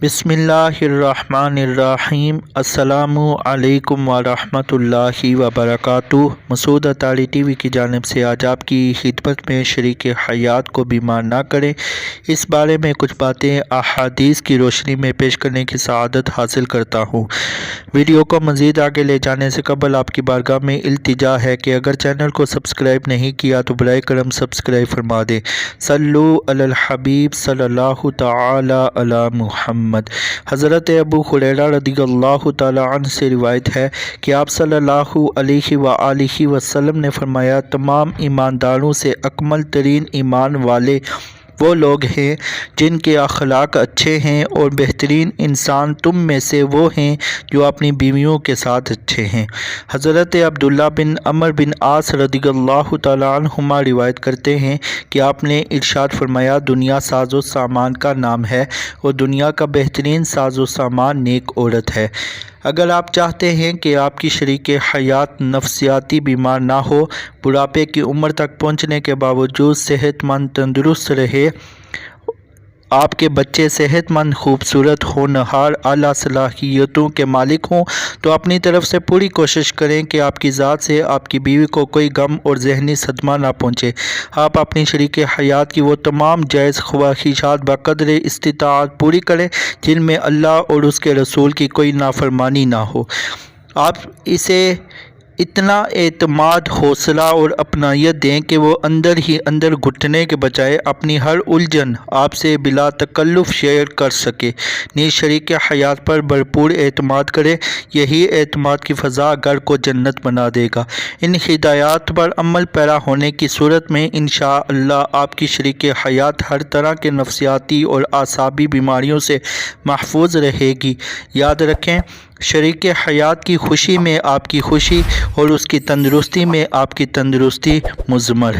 بسم اللہ الرحمن الرحیم۔ السلام علیکم ورحمۃ اللہ وبرکاتہ۔ مسعود اطاری ٹی وی کی جانب سے آج آپ کی خدمت میں شریک حیات کو بیمار نہ کریں، اس بارے میں کچھ باتیں احادیث کی روشنی میں پیش کرنے کی سعادت حاصل کرتا ہوں۔ ویڈیو کو مزید آگے لے جانے سے قبل آپ کی بارگاہ میں التجا ہے کہ اگر چینل کو سبسکرائب نہیں کیا تو برائے کرم سبسکرائب فرما دیں۔ صلو علی الحبیب صلی اللہ تعالی علی محمد۔ حضرت ابو ہریرہ رضی اللہ تعالی عنہ سے روایت ہے کہ آپ صلی اللہ علیہ وآلہ وسلم نے فرمایا، تمام ایمانداروں سے اکمل ترین ایمان والے وہ لوگ ہیں جن کے اخلاق اچھے ہیں، اور بہترین انسان تم میں سے وہ ہیں جو اپنی بیویوں کے ساتھ اچھے ہیں۔ حضرت عبداللہ بن عمرو بن عاص رضی اللہ تعالی عنہما روایت کرتے ہیں کہ آپ نے ارشاد فرمایا، دنیا ساز و سامان کا نام ہے اور دنیا کا بہترین ساز و سامان نیک عورت ہے۔ اگر آپ چاہتے ہیں کہ آپ کی شریک حیات نفسیاتی بیمار نہ ہو، بڑھاپے کی عمر تک پہنچنے کے باوجود صحت مند تندرست رہے، آپ کے بچے صحت مند خوبصورت ہونہار اعلیٰ صلاحیتوں کے مالک ہوں، تو اپنی طرف سے پوری کوشش کریں کہ آپ کی ذات سے آپ کی بیوی کو کوئی غم اور ذہنی صدمہ نہ پہنچے۔ آپ اپنی شریک حیات کی وہ تمام جائز خواہشات بقدر استطاعت پوری کریں جن میں اللہ اور اس کے رسول کی کوئی نافرمانی نہ ہو۔ آپ اسے اتنا اعتماد، حوصلہ اور اپنائیت دیں کہ وہ اندر ہی اندر گھٹنے کے بجائے اپنی ہر الجھن آپ سے بلا تکلف شیئر کر سکے۔ نیز شریک حیات پر بھرپور اعتماد کرے، یہی اعتماد کی فضا گھر کو جنت بنا دے گا۔ ان ہدایات پر عمل پیرا ہونے کی صورت میں انشاءاللہ آپ کی شریک حیات ہر طرح کے نفسیاتی اور اعصابی بیماریوں سے محفوظ رہے گی۔ یاد رکھیں، شریک حیات کی خوشی میں آپ کی خوشی اور اس کی تندرستی میں آپ کی تندرستی مضمر ہے۔